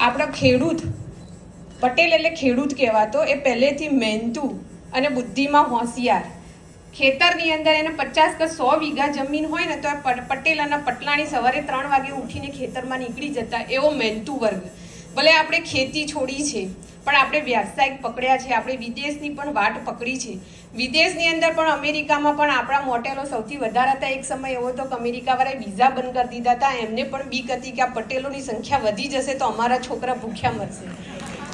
આપણો ખેડૂત પટેલ એટલે ખેડૂત કહેવાતો એ પહેલેથી મહેનતુ અને બુદ્ધિમાં હોશિયાર. ખેતરની અંદર એને 50 કે 100 વીઘા જમીન હોય ને તો પટેલ અને પટલાણી સવારે 3 વાગે ઉઠીને ખેતરમાં નીકળી જતા, એવો મહેનતુ વર્ગ. ભલે આપણે ખેતી છોડી છે પણ આપણે વ્યવસાયિક પકડ્યા છે, આપણે વિદેશની પણ વાટ પકડી છે. વિદેશની અંદર પણ અમેરિકામાં પણ આપણા મોટેલો સૌથી વધારે હતા. એક સમય એવો હતો કે અમેરિકાવાળાએ વિઝા બંધ કરી દીધા હતા. એમને પણ બીક હતી કે આ પટેલોની સંખ્યા વધી જશે તો અમારા છોકરા ભૂખ્યા મરશે.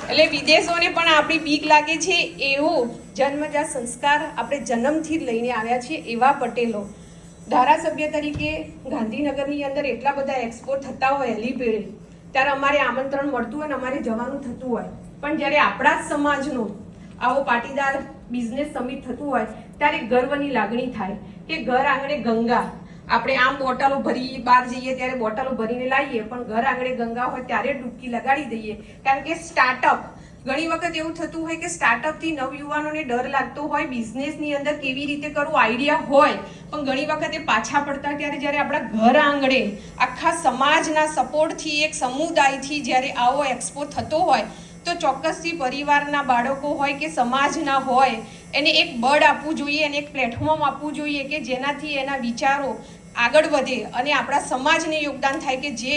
એટલે વિદેશોને પણ આપણી બીક લાગે છે. એવો જન્મજાત સંસ્કાર આપણે જન્મથી જ લઈને આવ્યા છીએ. એવા પટેલો ધારાસભ્ય તરીકે ગાંધીનગરની અંદર એટલા બધા એક્સપો થતા હોય હેલીપેડે, ત્યારે અમારે આમંત્રણ મળતું હોય ને અમારે જવાનું થતું હોય, પણ જ્યારે આપણા જ સમાજનો આવો પાટીદાર બિઝનેસ સમિટ થતું હોય ત્યારે ગર્વની લાગણી થાય કે ઘર આંગણે ગંગા. આપણે આમ બોટલો ભરી બહાર જઈએ ત્યારે બોટલો ભરીને લાવીએ, પણ ઘર આંગણે ગંગા હોય ત્યારે ડૂબકી લગાડી દઈએ. કારણ કે સ્ટાર્ટઅપ ઘણી વખત એવું થતું હોય કે સ્ટાર્ટઅપથી નવયુવાનોને ડર લાગતો હોય, બિઝનેસની અંદર કેવી રીતે કરવું આઈડિયા હોય, પણ ઘણી વખતે પાછા પડતા ત્યારે જ્યારે આપણા ઘર આંગણે આખા સમાજના સપોર્ટથી એક સમુદાયથી જ્યારે આવો એક્સપો થતો હોય તો ચોક્કસથી પરિવારના બાળકો હોય કે સમાજના હોય એને એક બળ આપવું જોઈએ, એને એક પ્લેટફોર્મ આપવું જોઈએ કે જેનાથી એના વિચારો આગળ વધે અને આપણા સમાજને યોગદાન થાય. કે જે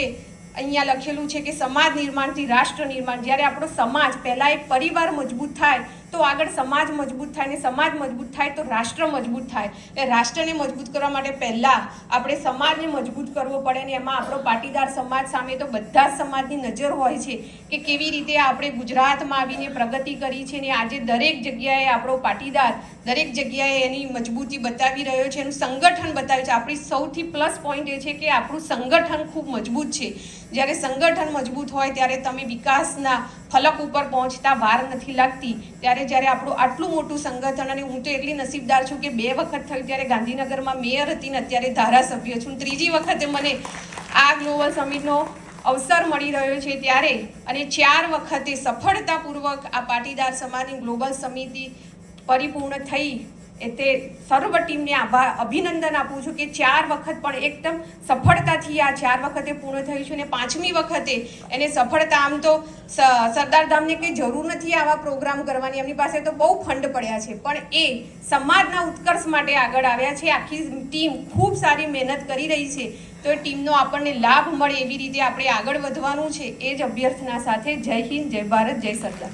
અહીંયા લખેલું છે કે સમાજ નિર્માણથી રાષ્ટ્ર નિર્માણ. જ્યારે આપણો સમાજ પહેલાં એક પરિવાર મજબૂત થાય તો આગળ સમાજ મજબૂત થાય, ને સમાજ મજબૂત થાય તો રાષ્ટ્ર મજબૂત થાય. એટલે રાષ્ટ્રને મજબૂત કરવા માટે પહેલાં આપણે સમાજને મજબૂત કરવો પડે, ને એમાં આપણો પાટીદાર સમાજ સામે તો બધા જ સમાજની નજર હોય છે કે કેવી રીતે આપણે ગુજરાતમાં આવીને પ્રગતિ કરી છે. ને આજે દરેક જગ્યાએ આપણો પાટીદાર દરેક જગ્યાએ એની મજબૂતી બતાવી રહ્યો છે, એનું સંગઠન બતાવ્યું છે. આપણી સૌથી પ્લસ પોઈન્ટ એ છે કે આપણું સંગઠન ખૂબ મજબૂત છે. જ્યારે સંગઠન મજબૂત હોય ત્યારે તમે વિકાસના ફલક ઉપર પહોંચતા વાર નથી લાગતી. જ્યારે આપણું આટલું મોટું સંગઠન, અને હું તો એટલી નસીબદાર છું કે 2 વખત થયું ત્યારે ગાંધીનગરમાં મેયર હતી ને અત્યારે ધારાસભ્ય છું. 3જી વખતે મને આ ગ્લોબલ સમિટનો અવસર મળી રહ્યો છે ત્યારે, અને 4 વખતે સફળતાપૂર્વક આ પાટીદાર સમાજની ગ્લોબલ સમિતિ પરિપૂર્ણ થઈ. તે સર્વ ટીમને અભિનંદન આપું છું કે 4 વખત પણ એકદમ સફળતાથી આ 4 વખતે પૂર્ણ થયું છે. અને 5મી વખતે એને સફળતા. આમ તો સરદારધામને કંઈ જરૂર નથી આવા પ્રોગ્રામ કરવાની, એમની પાસે તો બહુ ફંડ પડ્યા છે, પણ એ સમાજના ઉત્કર્ષ માટે આગળ આવ્યા છે. આખી ટીમ ખૂબ સારી મહેનત કરી રહી છે. તો એ ટીમનો આપણને લાભ મળે એવી રીતે આપણે આગળ વધવાનું છે. એ જ અભ્યર્થના સાથે જય હિન્દ, જય ભારત, જય સરદાર.